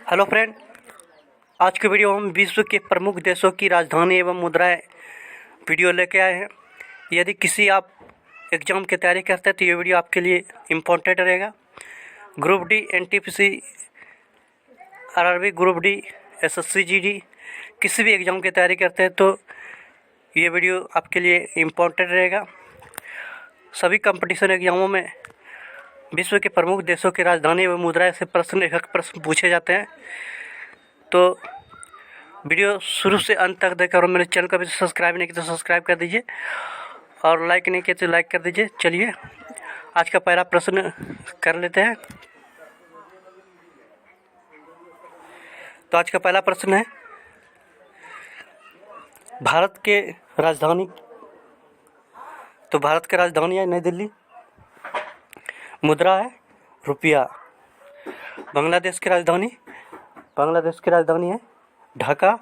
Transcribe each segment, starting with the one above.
Hello friend, आज के video हम विश्व के प्रमुख देशों की राजधानी एवं मुद्राएं वीडियो लेके आए हैं। यदि किसी आप एग्ज़ाम की तैयारी करते हैं तो ये वीडियो आपके लिए इम्पोर्टेंट रहेगा। Group D, NTPC, RRB, group D, SSC, GD, किसी भी एग्ज़ाम की तैयारी करते हैं तो ये वीडियो आपके लिए इम्पोर्टेंट रहेगा। सभी कंपटीशन एग्ज़ामों में विश्व के प्रमुख देशों की राजधानी एवं मुद्राएं से प्रश्न पूछे जाते हैं। तो वीडियो शुरू से अंत तक देखकर, और मेरे चैनल को अभी सब्सक्राइब नहीं किया तो सब्सक्राइब कर दीजिए और लाइक नहीं किया तो लाइक कर दीजिए। चलिए आज का पहला प्रश्न कर लेते हैं। तो आज का पहला प्रश्न है, भारत के राजधानी। तो भारत की राजधानी है नई दिल्ली, मुद्रा है रुपया। बांग्लादेश की राजधानी है ढाका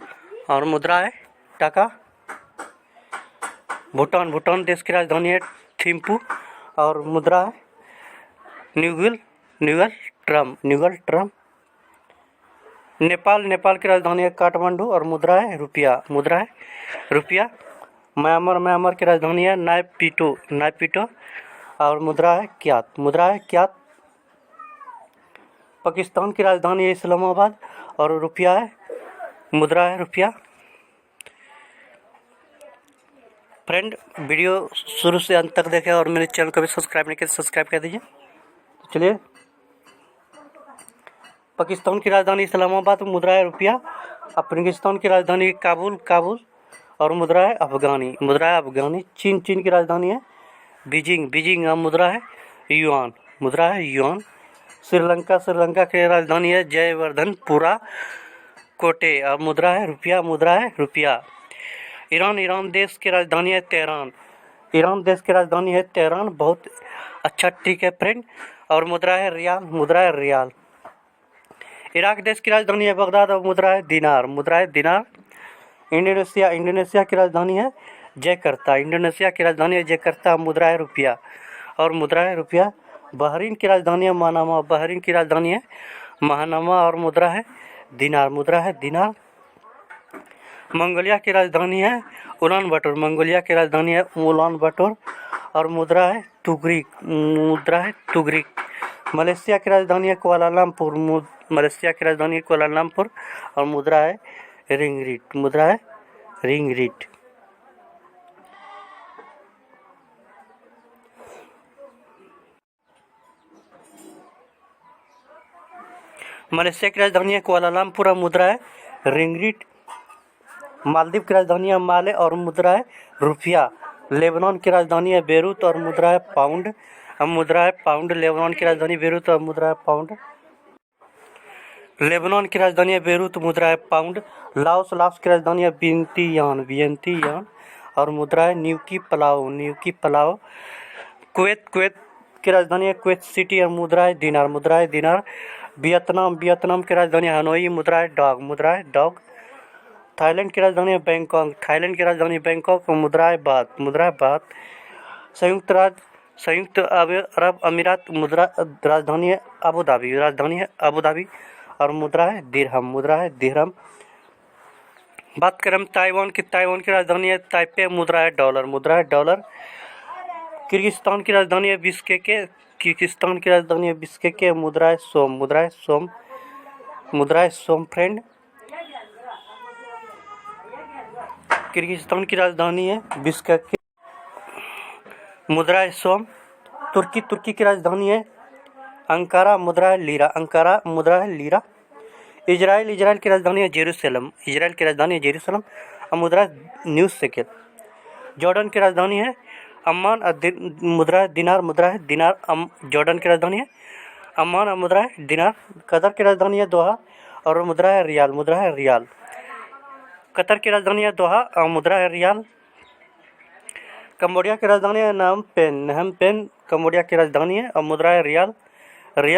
और मुद्रा है टाका। भूटान देश की राजधानी है थिम्पू और मुद्रा है न्यूगल ट्रम। नेपाल की राजधानी है काठमांडू और मुद्रा है रुपया। म्यांमार की राजधानी है नायपीटो और मुद्रा है क्यात। पाकिस्तान की राजधानी है इस्लामाबाद और मुद्रा है रुपया। फ्रेंड, वीडियो शुरू से अंत तक देखें और मेरे चैनल को भी सब्सक्राइब नहीं किया सब्सक्राइब कर दीजिए। तो चलिए, पाकिस्तान की राजधानी इस्लामाबाद, मुद्रा है रुपया। अफगानिस्तान की राजधानी काबुल और मुद्रा है अफगानी। चीन की राजधानी है बीजिंग और मुद्रा है युआन। श्रीलंका की राजधानी है जयवर्धनपुरा कोटे और मुद्रा है रुपया। ईरान देश की राजधानी है तेहरान। बहुत अच्छा, ठीक है फ्रेंड। और मुद्रा है रियाल। इराक देश की राजधानी है बगदाद और मुद्रा है दिनार। इंडोनेशिया की राजधानी है जकार्ता, मुद्रा है रुपया। बहरीन की राजधानी है महानामा और मुद्रा है दिनार। मंगोलिया की राजधानी है उलान बाटोर और मुद्रा है तुगरिक। मलेशिया की राजधानी है कुआलालंपुर और मुद्रा है रिंगरिट। मलेशिया की राजधानी है कुआलालंपुर और मुद्रा है रिंगरिट। मालदीव की राजधानी है माले और मुद्रा है रुपया। लेबनान की राजधानी है बेरूत और मुद्रा है पाउंड। लेबनान की राजधानी बेरूत और मुद्रा है पाउंड। लाओस की राजधानी है वियंतियान और मुद्रा है न्यूकी पलाओ। कुवैत की राजधानी है कुवैत सिटी और मुद्रा है दिनार। वियतनाम की राजधानी हनोई, मुद्रा है डॉग। थाईलैंड की राजधानी है बैंकॉक और मुद्रा है बात। संयुक्त अरब अमीरात, राजधानी है अबू धाबी और मुद्रा है दिरहम। बात करें हम ताइवान की राजधानी है ताइपे, मुद्रा है डॉलर। किर्गिस्तान की राजधानी है बिश्केक, मुद्रा है सोम फ्रेंड। किर्गिस्तान की राजधानी है बिश्केक, मुद्रा है सोम। तुर्की की राजधानी है अंकारा, मुद्रा है लीरा। इजराइल की राजधानी है जेरूसलम और मुद्रा है न्यूज़ शेकेल। जॉर्डन की राजधानी है अम्मान और मुद्रा है दिनार। जॉर्डन की राजधानी है अम्मान और मुद्रा है दिनार। कतर की राजधानी है दोहा और मुद्रा है रियाल। कतर की राजधानी है दोहा और मुद्रा है रियाल। कंबोडिया की राजधानी है नहम पेन, कंबोडिया की राजधानी है और मुद्रा है रियल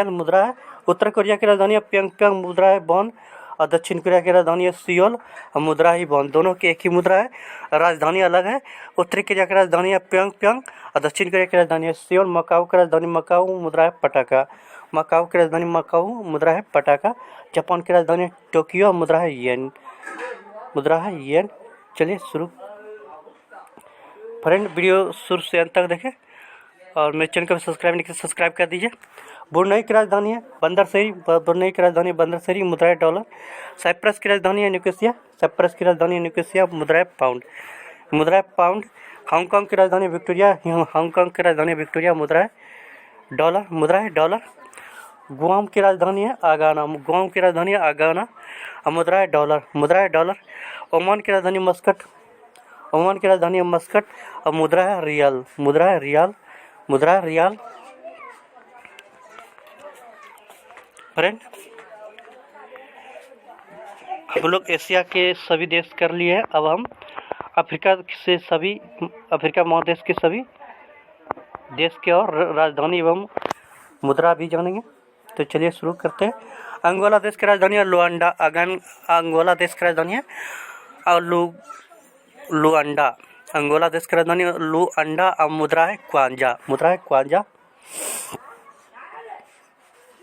मुद्रा है। उत्तर कोरिया की राजधानी है प्योंगयांग, मुद्रा है वॉन और दक्षिण कोरिया की राजधानी है सियोल और मुद्रा ही वॉन। दोनों की एक ही मुद्रा है, राजधानी अलग है। उत्तरी कोरिया की राजधानी है प्योंगयांग और दक्षिण कोरिया की राजधानी है सियोल। मकाऊ की राजधानी मकाऊ, मुद्रा है पटाका। मकाऊ की राजधानी मकाऊ, मुद्रा है पटाखा। जापान की राजधानी टोक्यो, मुद्रा है येन, मुद्रा है येन। चलिए शुरू। फ्रेंड, वीडियो शुरू से अंत तक देखें और मेरे चैनल को सब्सक्राइब नहीं किया सब्सक्राइब कर दीजिए। ब्रुनई की राजधानी है बंदरसरी, ब्रुनई की राजधानी बंदरसरी, मुद्रा है डॉलर। साइप्रस की राजधानी है निकोसिया, साइप्रस की राजधानी है निकोसिया, मुद्रा है पाउंड, मुद्रा है पाउंड। हांगकांग की राजधानी विक्टोरिया, हांगकांग की राजधानी विक्टोरिया, मुद्रा है डॉलर, मुद्रा है डॉलर। गुआम की राजधानी है आगाना, गुआम की राजधानी है आगाना, मुद्रा है डॉलर, मुद्रा है डॉलर। ओमान की राजधानी मस्कट, ओमान की राजधानी है मस्कट और मुद्रा है रियाल, मुद्रा है रियाल, मुद्रा है रियाल। फ्रेंड, हम लोग एशिया के सभी देश कर लिए हैं। अब हम अफ्रीका महादेश के सभी देश के और राजधानी एवं मुद्रा भी जानेंगे। तो चलिए शुरू करते हैं। अंगोला देश की राजधानी है लुआंडा, अंगोला देश की राजधानी है और लुआंडा, अंगोला देश की राजधानी लुआंडा और मुद्रा है क्वांजा, मुद्रा है क्वांजा।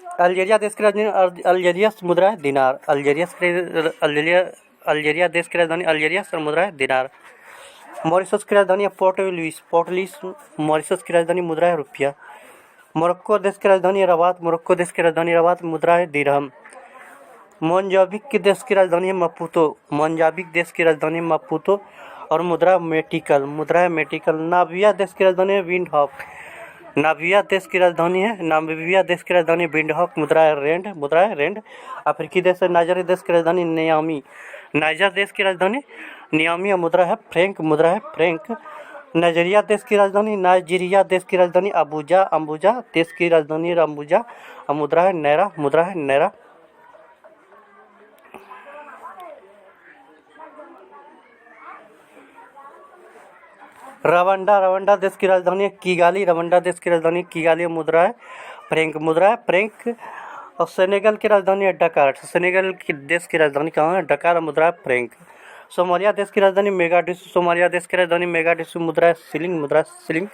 अल्जीरिया देश की राजधानी अल्जीरियस, मुद्रा है दिनार, अल्जीरिया देश की राजधानी अल्जीरियस और मुद्रा है दिनार। मॉरिशस की राजधानी है पोर्ट लुइस, मॉरिशस की राजधानी मुद्रा है रुपया। मोरक्को देश की राजधानी है रबात, मोरक्को देश की राजधानी रबात, मुद्रा है दिरहम। मोजाम्बिक की देश की राजधानी है मपूतो, मोजाम्बिक देश की राजधानी है मपूतो और मुद्रा मेटिकल, मुद्रा है मेटिकल। नामिबिया देश की राजधानी है विंडहॉक, नामिबिया देश की राजधानी है, नामिबिया देश की राजधानी विंडहॉक, मुद्रा है रेंड, मुद्रा है रेंड। अफ्रीकी देश है नाइजर देश की राजधानी नियामी, नाइजर देश की राजधानी नियामी और मुद्रा है फ्रैंक, मुद्रा है फ्रैंक। नाइजीरिया देश की राजधानी, नाइजीरिया देश की राजधानी अबुजा, अम्बुजा देश की राजधानी अम्बुजा और मुद्रा है नैरा, मुद्रा है नैरा। रवांडा, रवांडा देश की राजधानी है किगाली, रवांडा देश की राजधानी किगाली, मुद्रा है फ्रैंक, मुद्रा है फ्रैंक। और सेनेगल की राजधानी है डकार, सेनेगल की देश की राजधानी कहाँ है डकार, मुद्रा है फ्रैंक। सोमालिया देश की राजधानी मेगाडिसु, सोमालिया देश की राजधानी मेगाडिसु, मुद्रा है सिलिंग, मुद्रा है सिलिंग,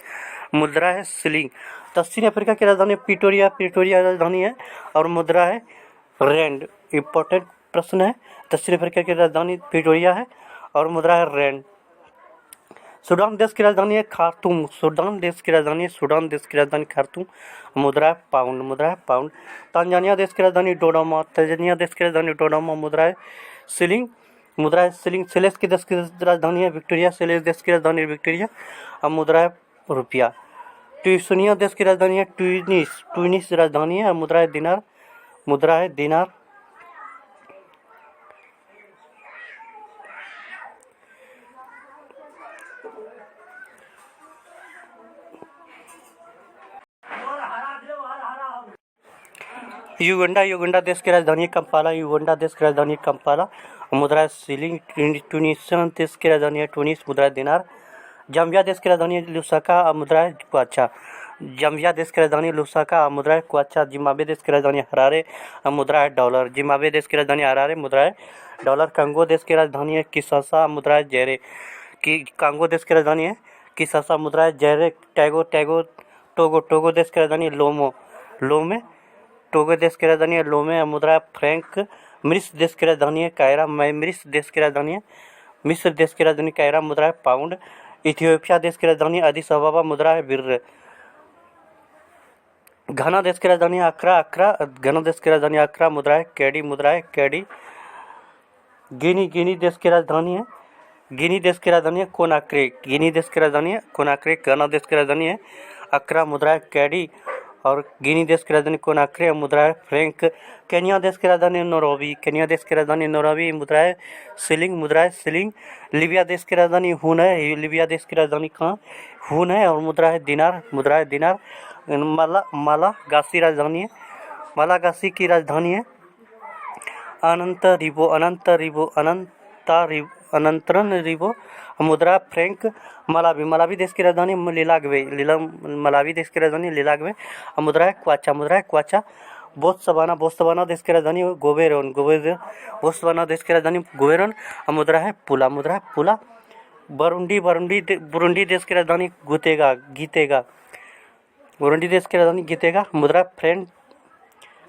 मुद्रा है सिलिंग। दक्षिण अफ्रीका की राजधानी प्रिटोरिया, प्रिटोरिया राजधानी है और मुद्रा है रैंड। इंपॉर्टेंट प्रश्न है, दक्षिण अफ्रीका की राजधानी प्रिटोरिया है और मुद्रा है रैंड। सूडान देश की राजधानी है खार्तूम, सूडान देश की राजधानी है, सूडान देश की राजधानी खार्तूम, मुद्रा है पाउंड, मुद्रा है पाउंड। तांजानिया देश की राजधानी डोडामा, तांजानिया देश की राजधानी डोडामा, मुद्रा है सिलिंग, मुद्रा है सिलिंग। सेलेस की देश की राजधानी है विक्टोरिया, सेलेस देश की राजधानी विक्टोरिया और मुद्रा है रुपया। ट्यूनिसिया देश की राजधानी है ट्यूनिस, ट्यूनिस राजधानी है और मुद्रा है दिनार, मुद्रा है दिनार। युगांडा, युगांडा देश की राजधानी कंपाला, युगांडा देश की राजधानी कंपाला, मुद्रा है सिलिंग। ट्यूनिसिया देश की राजधानी है ट्यूनिस, मुद्रा है दिनार। जाम्बिया देश की राजधानी लुसाका, मुद्रा है क्वाचा, जाम्बिया देश की राजधानी लुसाका, मुद्रा है क्वाचा। जिम्बाब्वे देश की राजधानी हरारे, मुद्रा है डॉलर, जिम्बाब्वे देश की राजधानी हरारे, मुद्रा है डॉलर। कंगो देश की राजधानी है किसासा, मुद्रा है जैरे, कांगो देश की राजधानी है किसासा, मुद्रा है जैरे। टैगो, टैगो टोगो, टोगो देश की राजधानी लोमो, लोमे, टोगो देश की राजधानी है लोमे, मुद्रा है फ्रैंक। मिस्र देश की राजधानी है कायरा, मिस्र देश की राजधानी है, मिस्र देश की राजधानी कायरा, मुद्रा है पाउंड। इथियोपिया देश की राजधानी अदिस अबाबा, मुद्रा है बिर्र। घाना देश की राजधानी अक्रा, अक्रा, घाना देश की राजधानी अक्रा, मुद्रा है कैडी, मुद्रा है कैडी। गिनी, गिनी देश की राजधानी है, गिनी देश की राजधानी है कोनाक्रे, गिनी देश की राजधानी है कोनाक्रे। घाना देश की राजधानी है अक्रा, मुद्रा है कैडी और गिनी देश की राजधानी कोनाक्रे, मुद्रा है फ्रैंक। केन्या देश की राजधानी नैरोबी, केन्या देश की राजधानी नैरोबी, मुद्रा है सिलिंग, मुद्रा है सिलिंग। लिबिया देश की राजधानी हुन है, लिबिया देश की राजधानी कहाँ हुन है और मुद्रा है दिनार, मुद्रा है दिनार। मालागासी राजधानी है, मालागासी की राजधानी है अनंतरिबो, अनंतरिबो, अनंतरन रिबो, मुद्रा फ्रैंक। मलावी, मलावी देश की राजधानी लिलाग्वे, मलावी देश की राजधानी लिलाग्वे, मुद्रा है क्वाचा, मुद्रा है क्वाचा। बोत्सवाना, बोत्सवाना देश की राजधानी गोबेरोन, गोबेरोन, बोत्सवाना देश की राजधानी गोबेरोन, मुद्रा है पुला, मुद्रा है पुला। बुरुंडी, बुरुंडी देश की राजधानी गुतेगा, गीतेगा, बुरुंडी देश की राजधानी गीतेगा, मुद्रा फ्रैंक,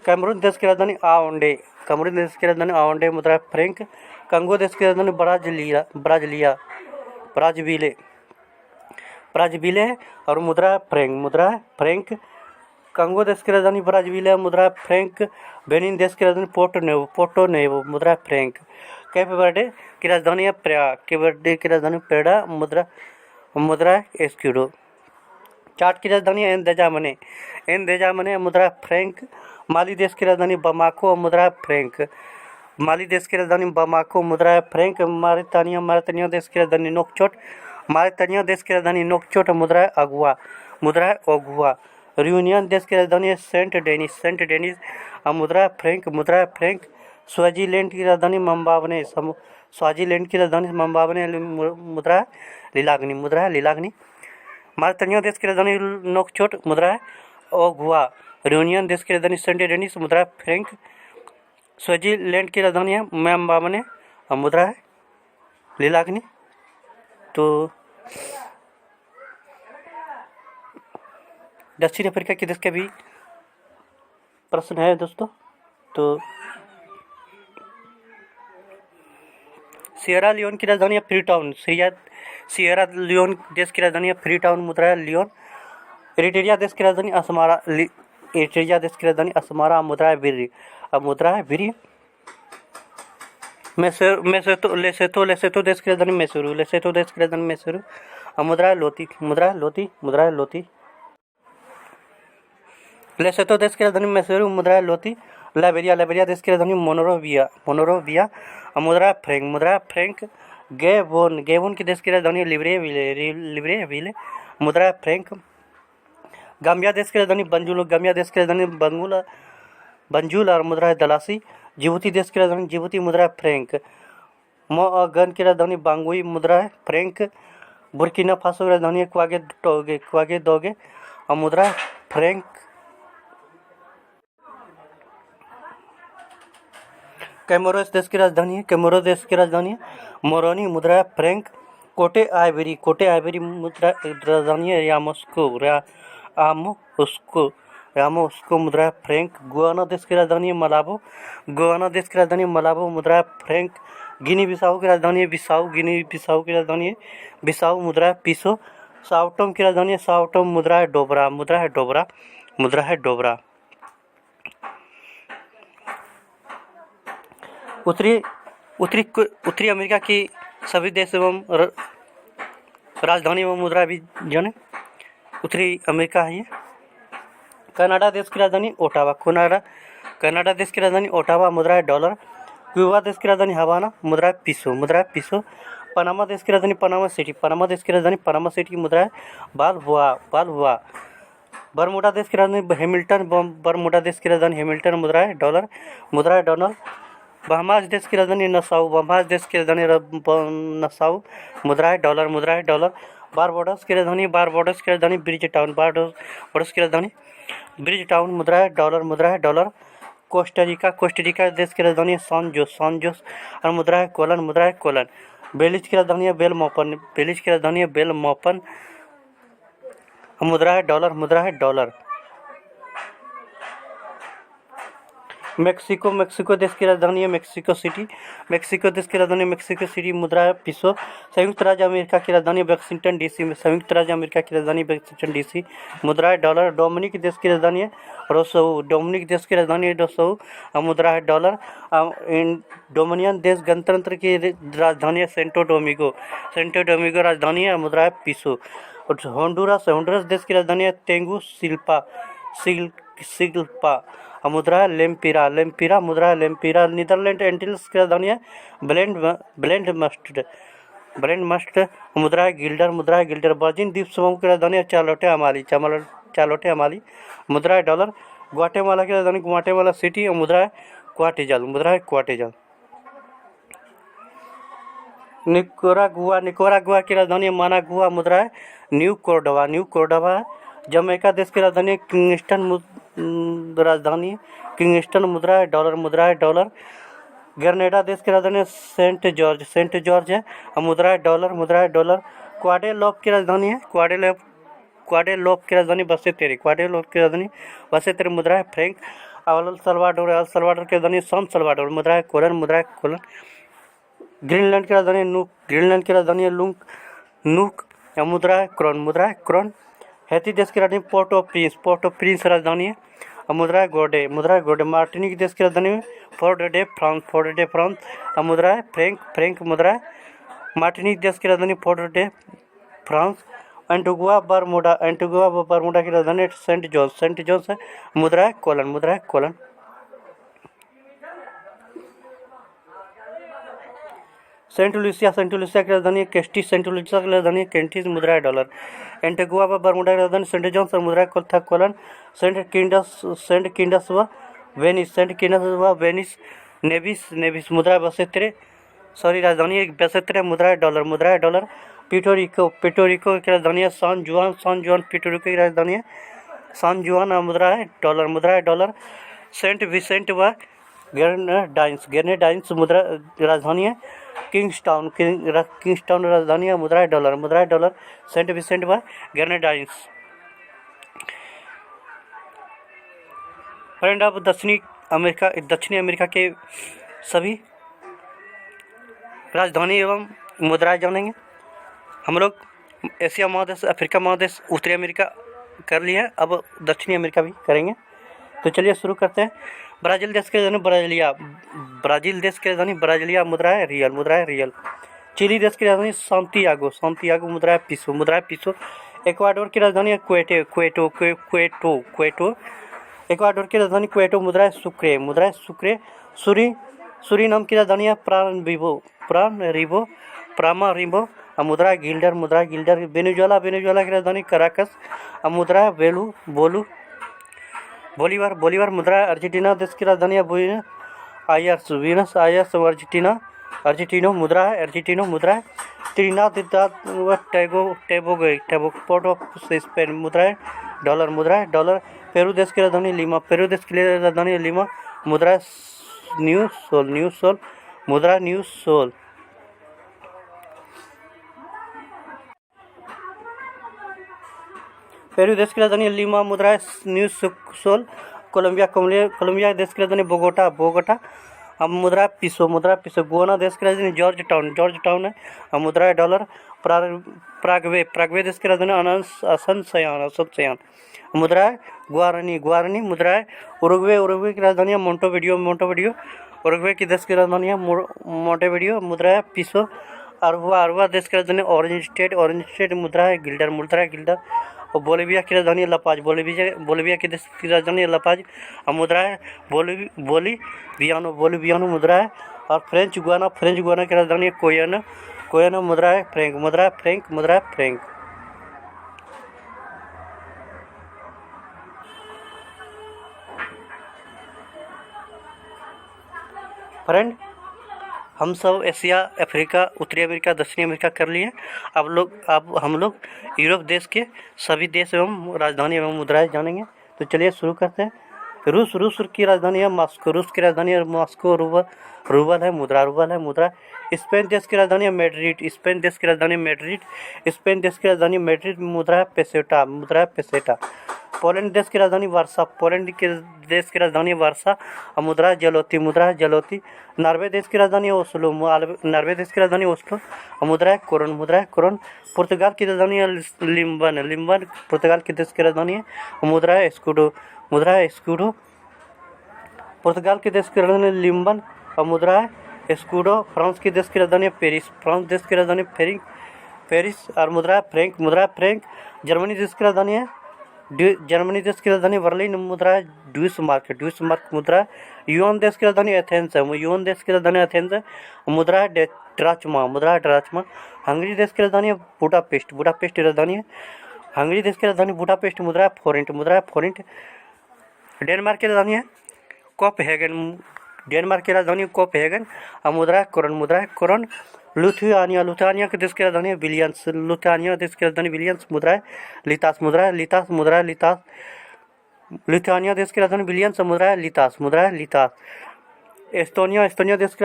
कैमरून देश की राजधानी आउंडे, कैमरून देश की राजधानी आउंडे, मुद्रा फ्रैंक। कंगो देश की राजधानी ब्राजीलिया, ब्राजीले, ब्राजीले है और मुद्रा फ्रैंक, मुद्रा फ्रैंक। कंगो देश की राजधानी ब्राजीलिया, मुद्रा फ्रैंक। बेनिन देश की राजधानी पोर्टो नोवो, मुद्रा फ्रैंक। कैप वर्डे की राजधानी है प्रयाग, कैप वर्डे की राजधानी पेड़ा, मुद्रा एस्क्यूडो। चाड की राजधानी एनदेजामने, मुद्रा फ्रैंक। माली देश की राजधानी बमाको, मुद्रा फ्रैंक, माली देश की राजधानी बमाको, मुद्रा फ्रैंक। मारितानिया देश की राजधानी नोकचोट, मारितानिया देश की राजधानी नोकचोट, मुद्रा अगुआ, मुद्रा ओगुआ। रियूनियन देश की राजधानी सेंट डेनिस, मुद्रा फ्रैंक, मुद्रा फ्रैंक। स्वाजीलैंड की राजधानी मंबावने, स्वाजीलैंड की राजधानी मंबावने, मुद्रा लिलागनी, मुद्रा लिलागनी। मारितानिया देश की राजधानी नोकचोट, मुद्रा ओगुआ। रियूनियन देश की राजधानी सेंट डेनिस, मुद्रा फ्रैंक। स्विट्जरलैंड की राजधानी है मैम्बावने, मुद्रा है लिलागनी। तो दक्षिण अफ्रीका के देश के भी प्रश्न है दोस्तों। तो सियरा लियोन की राजधानी है फ्रीटाउन, सियरा लियोन देश की राजधानी है फ्रीटाउन, मुद्रा है लियोन। एरिट्रिया देश की राजधानी असमारा, एरिट्रिया देश की राजधानी असमारा, मुद्रा है बिरी, मुद्रा है बिरी। लेसेतो देश की राजधानी मैसूरू, लेसेतो देश की राजधानी मैसूरू, मुद्रा है लोती, मुद्रा है लोती, मुद्रा है लोती। लेसेतो देश की राजधानी मैसूरू, मुद्रा है लोती। लाइबेरिया देश की राजधानी मोनरोविया, मुद्रा फ्रैंक, मुद्रा फ्रैंक। गैबोन की देश की राजधानी लिब्रेविले, मुद्रा फ्रैंक। गाम्बिया देश की राजधानी गाम्बिया देश की राजधानी बंजुल और मुद्रा है दलासी। जिबूती देश की राजधानी जिबूती, मुद्रा फ्रैंक। मोअगन की राजधानी बांगुई, मुद्रा है फ्रैंक। बुर्किना फासो की राजधानी है क्वागे दोगे और मुद्रा है फ्रैंक। कैमोरोस देश की राजधानी है मोरोनी, मुद्रा है फ्रैंक। कोटे आइवरी मुद्रा राजधानी है यामोस्को, मुद्रा फ्रैंक। गुआना देश की राजधानी है मलाबो, मुद्रा फ्रैंक। गिनी बिसाऊ की राजधानी है बिसाऊ, मुद्रा पीसो। साओटोम की राजधानी है साओटोम, मुद्रा है डोबरा, मुद्रा है डोबरा। उत्तरी अमेरिका की सभी देश एवं राजधानी एवं मुद्रा भी जाने। उत्तरी अमेरिका है ये। कनाडा देश की राजधानी ओटावा, कनाडा देश की राजधानी ओटावा, मुद्रा है डॉलर। क्यूबा देश की राजधानी हवाना, मुद्रा है पीसो। पनामा देश की राजधानी पनामा सिटी, मुद्रा है बालबुआ। बरमुडा देश की राजधानी हैमिल्टन, मुद्रा है डॉलर, बहामास देश की राजधानी नसाउ, मुद्रा है डॉलर। बारबाडोस की राजधानी ब्रिज टाउन, मुद्रा है डॉलर। कोस्टारिका देश की राजधानी सान जोस और मुद्रा है कोलन। बेलिज की राजधानी है बेलमोपन, मुद्रा है डॉलर। मेक्सिको देश की राजधानी है मेक्सिको देश की राजधानी मेक्सिको सिटी, मुद्रा है पिसो। संयुक्त राज्य अमेरिका की राजधानी वॉशिंगटन डीसी, मुद्रा है डॉलर। डोमिनिक देश की राजधानी है रोसऊ, मुद्रा है डॉलर। डोमिनियन देश गणतंत्र की राजधानी है सेंटो डोमिगो, राजधानी है, मुद्रा है पिसो। होंडुरास देश की राजधानी है तेंगु सिल्पा, मुद्रा है लेम्पिरा, मुद्रा है लेम्पिरा। नीदरलैंड एंटिल्स की राजधानी है ब्लेंड मस्ट, मुद्रा है गिल्डर। वर्जिन द्वीप समूह की राजधानी है चार्लोटे अमाली, मुद्रा है डॉलर। ग्वाटेमाला की राजधानी ग्वाटेमाला सिटी, मुद्रा है क्वाटेजल। निकोरागुआ की राजधानी मानागुआ, मुद्रा है न्यू कोर्डोवा। जमैका देश की राजधानी किंगस्टन, मुद्रा है डॉलर। ग्रेनेडा देश की राजधानी सेंट जॉर्ज है, मुद्रा है डॉलर। क्वाडेलोप की राजधानी है बसेतेरे, मुद्रा है फ्रैंक। अल सल्वाडोर की राजधानी सान सल्वाडोर, मुद्रा है कोलन, मुद्रा है कोलन। ग्रीनलैंड की राजधानी नूक, ग्रीनलैंड की राजधानी नूक, मुद्रा है क्रोन, मुद्रा है क्रोन। हैती देश की राजधानी पोर्ट ऑफ प्रिंस राजधानी है, मुद्रा है गोडे, मुद्रा है गोडे। मार्टिनिक देश की राजधानी फोर्ट डे फ्रांस, मुद्रा है फ्रैंक, मुद्रा है। मार्टिनिक देश की राजधानी fort day France. Antigua Bermuda की राजधानी सेंट जॉन्स है, मुद्रा है कोलन, मुद्रा है कोलन। सेंट लुसिया की राजधानी केस्टिस, सेंट लुसिया की राजधानी केंटिस, मुद्रा है डॉलर। एंटीगुआ बरमूडा की राजधानी सेंट जॉन्स, मुद्रा है कोलन। सेंट किंडस व वेनिस, नेविस, मुद्रा है बसेत्रे, राजधानी बसेत्रे, मुद्रा है डॉलर। पिटोरिको की राजधानी है सान जुआन, पिटोरिको की राजधानी है सान जुआन, मुद्रा है डॉलर। सेंट विसेंट व ग्रेनेडाइंस, मुद्रा राजधानी है किंग्सटाउन राजधानी है, मुद्रा है डॉलर। सेंट विसेंट व ग्रेनेडाइंस। फ्रेंड, अब दक्षिणी अमेरिका के सभी राजधानी एवं मुद्राएं जानेंगे। हम लोग एशिया महादेश, अफ्रीका महादेश, उत्तरी अमेरिका कर लिए हैं, अब दक्षिणी अमेरिका भी करेंगे। तो चलिए शुरू करते हैं। ब्राज़ील देश की राजधानी ब्राज़ीलिया, मुद्रा है रियल। चिली देश की राजधानी सांतियागो, मुद्रा है पीसो। इक्वाडोर की राजधानी है क्वेटो। इक्वाडोर की राजधानी क्वेटो, मुद्रा है सुक्रे। सूरीनाम की राजधानी है प्रामारिबो, मुद्रा है गिल्डर। वेनेजुएला की राजधानी कराकस, मुद्रा है बोलीवार, मुद्रा है अर्जेंटीना देश की राजधानी है बुएनस आयर्स, अर्जेंटीनो, मुद्रा है त्रिनिदाद व टोबैगो, पोर्ट ऑफ स्पेन, मुद्रा है डॉलर। पेरू देश की राजधानी लिमा, मुद्रा है न्यू सोल, मुद्रा न्यू सोल। पेरू देश की राजधानी लिमा, मुद्रा है न्यू सोल। कोलंबिया देश की राजधानी बोगोटा, मुद्रा है पीसो। गुयाना देश की राजधानी जॉर्ज टाउन है, मुद्रा है डॉलर। प्रागवे देश की राजधानी असनसयान, मुद्रा है गुआरानी, मुद्रा है उरुग्वे की राजधानी है मोंटेविडियो। उरुग्वे की देश की राजधानी है मोंटेविडियो, मुद्रा है पीसो। अरुवा देश की राजधानी ऑरेंज स्टेट, मुद्रा है गिल्डर। और बोलिविया की राजधानी लापाज, बोलिविया की देश की राजधानी लापाज, मुद्रा है बोलिवियानो, मुद्रा है। और फ्रेंच गुयाना की राजधानी कोयानो, मुद्रा है फ्रैंक। फ्रेंड, हम सब एशिया, अफ्रीका, उत्तरी अमेरिका, दक्षिणी अमेरिका कर लिए। अब हम लोग यूरोप देश के सभी देश एवं राजधानी एवं मुद्राएं जानेंगे। तो चलिए शुरू करते हैं। रूस की राजधानी है मॉस्को, रूबल है, मुद्रा। स्पेन देश की राजधानी है मैड्रिड, मुद्रा है पेसेटा। पोलैंड देश की राजधानी वार्सा, मुद्रा है जलोती। नॉर्वे देश की राजधानी ओस्लो, मुद्रा है कोरोन। पुर्तगाल की राजधानी है लिम्बन, पुर्तगाल की देश की राजधानी है, मुद्रा है स्कूडो। पुर्तगाल के देश की राजधानी लिम्बन और मुद्रा है स्कूडो। फ्रांस की देश की राजधानी पेरिस, पेरिस और मुद्रा है फ्रैंक। जर्मनी देश की राजधानी बर्लिन, मुद्रा है ड्यूसमार्क, मुद्रा है। यूएन देश की राजधानी एथेंस है, मुद्रा है ड्राचमा। हंगरी देश की राजधानी है बुडापेस्ट, राजधानी है हंगरी देश की राजधानी बुडापेस्ट, मुद्रा है फोरेंट। डेनमार्क की राजधानी है कोपेनहेगन, मुद्रा है कोरन। लुथियानिया के देश की राजधानी है विलियंस, मुद्रा है लितास। लिथुआनिया देश की राजधानी विलियंस, मुद्रा है लितास। एस्टोनिया देश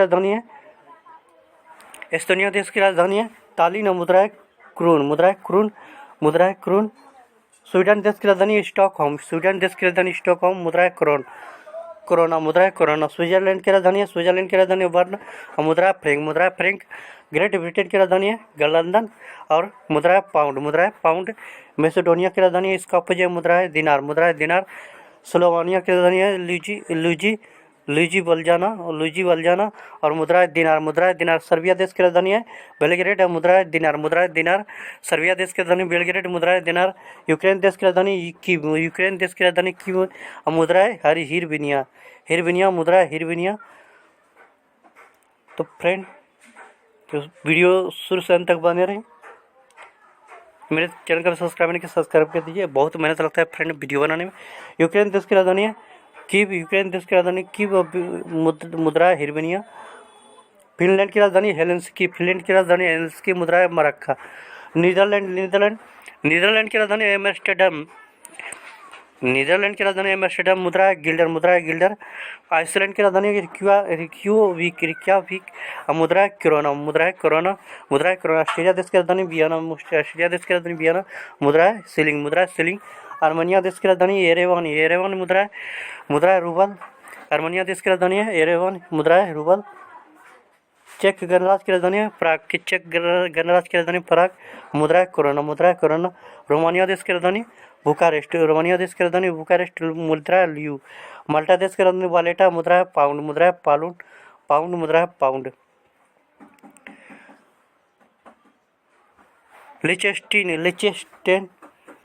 की राजधानी है तालिन, मुद्रा है क्रून। स्वीडन देश की राजधानी स्टॉकहोम, मुद्रा है क्रोन। कोरोना, मुद्रा है कोरोना। स्विट्जरलैंड की राजधानी है, स्विट्जरलैंड की राजधानी बर्न। और मुद्रा है फ्रैंक, मुद्रा है फ्रैंक। ग्रेट ब्रिटेन की राजधानी है लंदन। और मुद्रा है पाउंड, मुद्रा है पाउंड। मैसेडोनिया की राजधानी है स्कॉपजे, मुद्रा है दिनार, मुद्रा है दिनार। स्लोवानिया की राजधानी है लुजी वल्जाना। और मुद्रा है दिनार, मुद्रा है दिनार। सर्बिया देश की राजधानी है बेलग्रेड, मुद्रा है दिनार, मुद्रा है दिनार। सर्बिया देश की राजधानी बेलग्रेड, मुद्रा है दिनार। यूक्रेन देश की राजधानी कीव, यूक्रेन देश की राजधानी कीव। और मुद्रा है हिरविनिया, हिरविनिया, मुद्रा है हिरविनिया। तो फ्रेंड, तो वीडियो शुरू से अंत तक बने रहे। मेरे चैनल का सब्सक्राइब नहीं किया, सब्सक्राइब कर दीजिए। बहुत मेहनत लगता है फ्रेंड वीडियो बनाने में। यूक्रेन देश की राजधानी है कीव, यूक्रेन देश की राजधानी कीव। मुद्रा है हिरविनिया। फिनलैंड की राजधानी हेलेंसिकी, फिनलैंड की राजधानी हेलेंसिकी, मुद्रा है मरक्का। नीदरलैंड की राजधानी एम्स्टर्डम, नीदरलैंड की राजधानी एम्स्टर्डम, मुद्रा है गिल्डर, मुद्रा है गिल्डर। आइसलैंड की राजधानी रिक्याविक, मुद्रा है कोरोना, मुद्रा है कोरोना, मुद्रा है कोरोना। ऑस्ट्रेलिया देश की राजधानी वियना, ऑस्ट्रेलिया देश की राजधानी वियना, मुद्रा है सिलिंग, मुद्रा है सिलिंग। आर्मेनिया देश की राजधानी येरेवन, येरेवन, मुद्रा है रूबल। आर्मेनिया देश की राजधानी है येरेवन, मुद्रा है रूबल। चेक गणराज्य की राजधानी है प्राग, चेक गणराज्य की राजधानी प्राग, मुद्रा है कोरोना, मुद्रा है कोरोना। रोमानिया देश की राजधानी बुकारेस्ट, रोमानिया देश की राजधानी बुकारेस्ट, मुद्रा है ल्यू। माल्टा देश की राजधानी वालेटा, मुद्रा है पाउंड, मुद्रा है पाउंड, मुद्रा है पाउंड।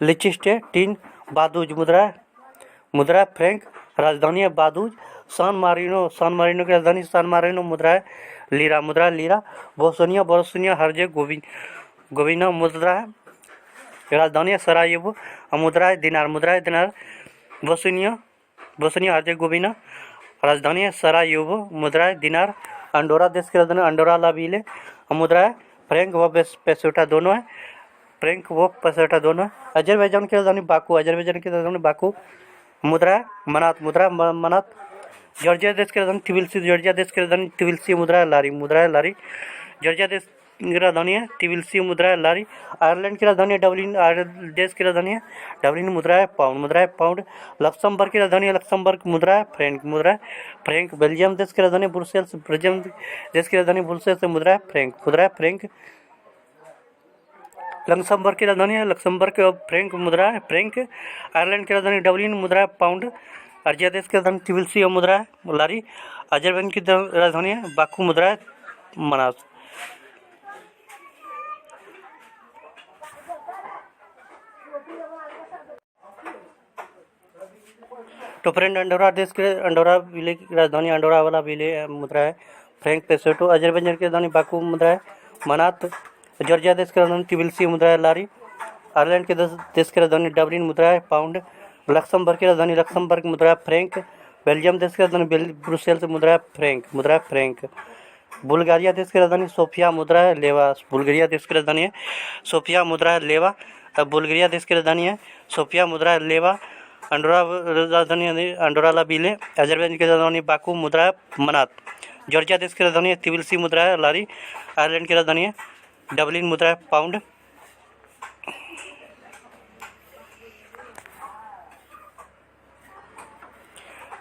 लिचेस्टेन बादूज, मुद्रा है फ्रैंक, राजधानी है बादूज। सान मारिनो की राजधानी सान मारिनो, मुद्रा है लीरा, मुद्रा है लीरा। बोस्निया हर्जेगोविना, मुद्रा है राजधानी है सरायेवो, मुद्रा है दिनार, मुद्रा है दिनार। बोस्निया हर्जेगोविना, राजधानी है सरायेवो, मुद्रा है दिनार। अंडोरा देश की राजधानी अंडोरा ला विले, मुद्रा है फ्रैंक व पेसोटा दोनों है, फ्रैंक व पेसोटा दोनों है। अजरबैजान की राजधानी बाकू, अजरबैजान की राजधानी बाकू, मुद्रा है मनात, मुद्रा मनात। जॉर्जिया देश की राजधानी तिबिलिसी, जॉर्जिया देश की राजधानी तिबिलिसी, मुद्रा है लारी, मुद्रा है लारी। जॉर्जिया देश की राजधानी है तिबिलिसी, मुद्रा है लारी। आयरलैंड की राजधानी है डबलिन, आयरलैंड देश की राजधानी है डबलिन, मुद्रा है पाउंड, मुद्रा है पाउंड। लक्समबर्ग की राजधानी है लक्समबर्ग, मुद्रा है फ्रैंक, मुद्रा है फ्रैंक। बेल्जियम देश की राजधानी ब्रुसेल्स, बेल्जियम देश की राजधानी ब्रुसेल्स, मुद्रा है फ्रैंक, मुद्रा है फ्रैंक। लक्समबर्ग की राजधानी है लक्समबर्ग, फ्रैंक, मुद्रा है फ्रैंक। आयरलैंड की राजधानी डबलिन, मुद्रा है पाउंड। अर्जिया देश की राजधानी तिबिलिसी और मुद्रा है लारी। अजरबैजान की राजधानी है बाकू, मुद्रा है मनास। तो फ्रेंड, अंडोरा देश के अंडोरा विले की राजधानी अंडोरा वाला विले, मुद्रा है फ्रैंक पेसोटो। अजरबैजान की राजधानी बाकू, मुद्रा है मनात। जॉर्जिया देश की राजधानी तिबिलिसी, मुद्रा है लारी। आयरलैंड के देश की राजधानी डबलिन, मुद्रा है पाउंड। लक्समबर्ग की राजधानी लक्समबर्ग, मुद्रा है फ्रैंक। बेल्जियम देश की राजधानी ब्रुसेल्स, मुद्रा है फ्रैंक, मुद्रा है फ्रैंक। बुल्गारिया देश की राजधानी सोफिया, मुद्रा है लेवा, बुल्गारिया देश की राजधानी है सोफिया, मुद्रा है लेवा। बुल्गारिया देश की राजधानी है सोफिया, मुद्रा है लेवा। अंडोरा राजधानी अंडोरा ला विले। अजरबैजान की राजधानी बाकू, मुद्रा है मनात। जॉर्जिया देश की राजधानी है तिबिलिसी, मुद्रा है लारी। आयरलैंड की राजधानी है डबलिन, मुद्रा है पाउंड।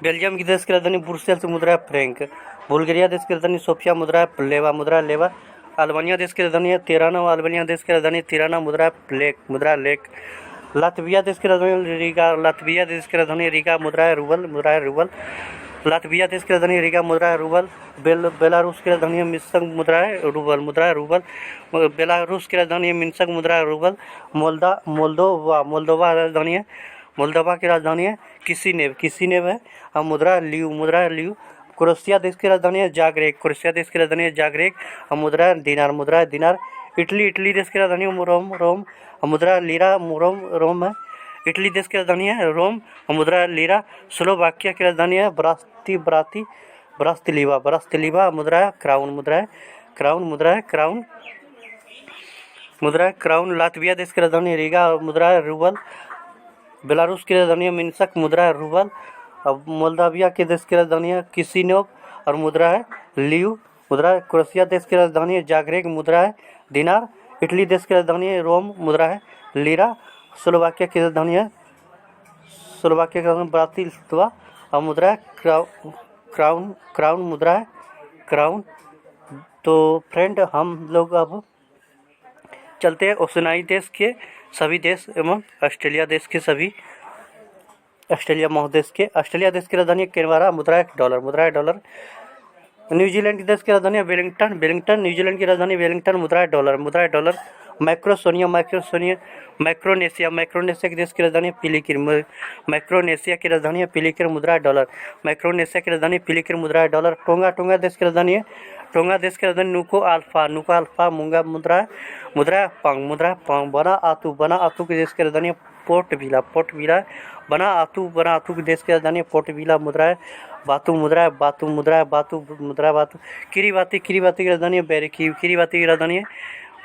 बेल्जियम की देश की राजधानी ब्रुसेल्स, मुद्रा है फ्रैंक। बुल्गारिया देश की राजधानी सोफिया, मुद्रा है लेवा, मुद्रा है लेवा। अल्बानिया देश की राजधानी है तिराना, अल्बानिया देश की राजधानी तिराना, मुद्रा है लेक, मुद्रा है लेक। लातविया देश की राजधानी रीगा, लातविया देश की राजधानी रीगा, मुद्रा है रूबल, मुद्रा है रूबल। लातविया देश की राजधानी रीगा, मुद्रा है रूबल। बेलारूस की राजधानी है मिन्स्क, मुद्रा है रूबल, मुद्रा है रूबल। बेलारूस की राजधानी है मिन्स्क, मुद्रा है रूबल। मोल्दोवा राजधानी है मोल्दोवा की राजधानी है किसिनेव है, मुद्रा ल्यू, मुद्रा है ल्यू। क्रोएशिया देश की राजधानी है जाग्रेब, क्रोएशिया देश की राजधानी है जाग्रेब, मुद्रा है दिनार, मुद्रा है दिनार। इटली देश की राजधानी है रोम, मुद्रा लीरा, रोम है। इटली देश की राजधानी है रोम, मुद्रा है लीरा। स्लोवाकिया की राजधानी है ब्रातिस्लावा, मुद्रा है क्राउन, मुद्रा है क्राउन, मुद्रा है क्राउन, मुद्रा है क्राउन। लातविया देश की राजधानी रीगा, मुद्रा है रूबल। बेलारूस की राजधानी है मिन्स्क, मुद्रा है रूबल। अब मोल्दाविया के देश की राजधानी है किसिनेव और मुद्रा है ल्यू, मुद्रा है। क्रोएशिया देश की राजधानी है जाग्रेब, मुद्रा है दिनार। इटली देश की राजधानी है रोम, मुद्रा है लीरा। स्लोवाकिया की राजधानी ब्रातिस्लावा और मुद्रा है क्राउन मुद्रा है, क्राउन। तो फ्रेंड हम लोग अब चलते हैं ओशियाई देश के सभी देश एवं ऑस्ट्रेलिया देश के सभी, ऑस्ट्रेलिया महादेश के, ऑस्ट्रेलिया देश की राजधानी कैनबरा, मुद्रा है डॉलर, मुद्रा है डॉलर। न्यूजीलैंड देश की राजधानी वेलिंगटन, वेलिंगटन, न्यूजीलैंड की राजधानी वेलिंगटन, मुद्रा है डॉलर, मुद्रा है डॉलर। मैक्रोनेशिया, मैक्रोनेशिया के देश की राजधानी पिलिकिर, मैक्रोनेशिया की राजधानी पिलिकिर, मुद्रा है डॉलर, मैक्रोनेशिया की राजधानी पिलिकिर, मुद्रा है डॉलर। टोंगा, टोंगा देश की राजधानी है, टोंगा देश की राजधानी नुको अल्फा, नुको अल्फा, मुंगा, मुद्रा है पंग, मुद्रा है पंग। बना आतू, बना आतू के देश की राजधानी पोर्ट विला, पोर्ट विला। बना आतू के देश की राजधानी पोर्ट विला, मुद्रा है बातू, मुद्रा है बातू, मुद्रा है बातू, मुद्रा है बातू। किरीबाती, किरीबाती की राजधानी है बेरिकी, किरीबाती की राजधानी है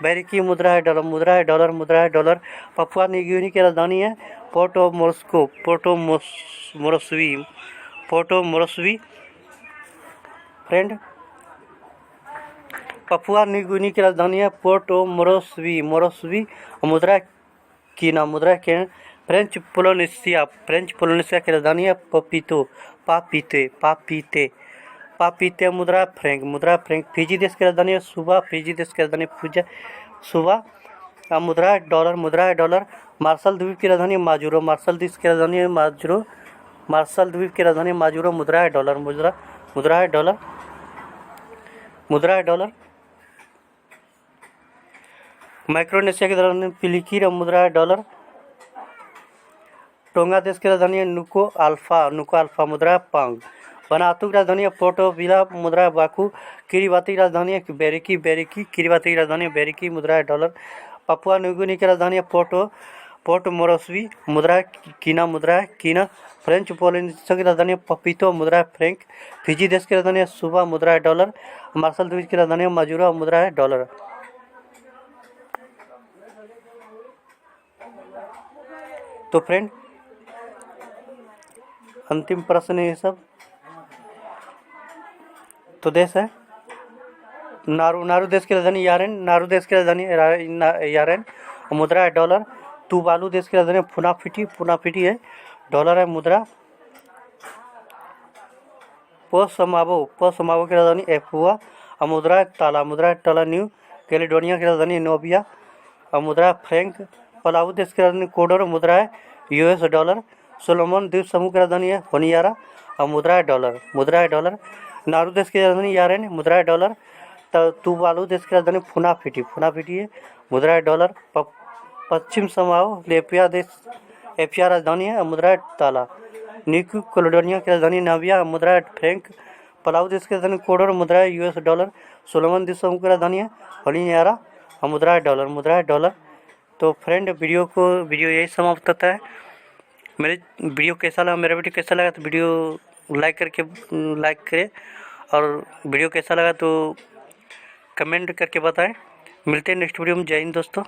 बेरिकी, मुद्रा है डॉलर, मुद्रा है डॉलर, मुद्रा है डॉलर। पपुआ न्यू गिनी की राजधानी है Port Moresby, Port Moresby, Port Moresby. Friend Papua New Guinea की राजधानी है पोर्टो मोरस्वी, मोरस्वी। मुद्रा कीना, मुद्रा के। फ्रेंच पोलिनेशिया, फ्रेंच पोलिनेशिया की राजधानी है पपीतो, पापीते, पापीते, पापीते। मुद्रा फ्रैंक, मुद्रा फ्रैंक। फिजी देश की राजधानी है सुबा, फिजी देश की राजधानी पूजा, सुबा। मुद्रा है डॉलर, मुद्रा है डॉलर। मार्शल द्वीप की राजधानी माजुरो, मार्शल द्वीप की राजधानी है माजुरो, मार्शल द्वीप की राजधानी माजुरो, मुद्रा है डॉलर, मुद्रा, मुद्रा है डॉलर, मुद्रा है डॉलर। माइक्रोनेशिया की राजधानी पिलिकिर, मुद्रा है डॉलर। टोंगा देश की राजधानी है नुको अल्फा, नुको अल्फा, मुद्रा है पांग। वनातु की राजधानी है पोर्टो विला, मुद्रा है बाकू। किरीबाती की राजधानी है बेरिकी, बेरिकी, किरीबाती की राजधानी है बेरिकी, मुद्रा है डॉलर। पपुआ न्यू गिनी की राजधानी है पोर्ट मोरस्वी, मुद्रा है कीना, मुद्रा है कीना। फ्रेंच पोलिनेशिया की राजधानी है पपीतो, मुद्रा है फ्रैंक। फिजी देश की राजधानी है सुबा, मुद्रा है डॉलर। मार्शल द्वीप की राजधानी है माजुरा, मुद्रा है डॉलर। तो फ्रेंड अंतिम प्रश्न है ये सब। तो देश है नारू, नारू देश की राजधानी यारेन, नारू देश की राजधानी यारेन, मुद्रा है डॉलर। तुवालू देश की राजधानी फुनाफिटी, फुनाफिटी है, डॉलर है, मुद्रा। पोसमावो, पोसमावो की राजधानी एफुआ, मुद्रा है ताला, मुद्रा है ताला। न्यू कैलेडोनिया की राजधानी नोबिया, मुद्रा फ्रैंक। पलाऊ देश की राजधानी कोडोर, मुद्रा है यूएस डॉलर। सोलोमन द्वीप समूह की राजधानी है होनियारा, मुद्रा है डॉलर, मुद्रा है डॉलर। नारू देश की राजधानी यारेन, मुद्रा है डॉलर। तुवालू देश की राजधानी फुनाफिटी, फुनाफिटी है, मुद्रा है डॉलर। पश्चिम समाओ लेपिया देश, एफिया राजधानी है, मुद्रा है ताला। न्यू कैलेडोनिया की राजधानी नाविया, मुद्रा है फ्रैंक। पलाऊ देश की राजधानी कोडोर, मुद्रा है यूएस डॉलर। सोलोमन द्वीप समूह की राजधानी है होनियारा, मुद्रा है डॉलर, मुद्रा है डॉलर। तो फ्रेंड वीडियो यही समाप्त होता है। मेरे वीडियो कैसा लगा, मेरा वीडियो कैसा लगा तो वीडियो लाइक करें, और वीडियो कैसा लगा तो कमेंट करके बताएं। मिलते हैं नेक्स्ट वीडियो में। जय हिंद दोस्तों।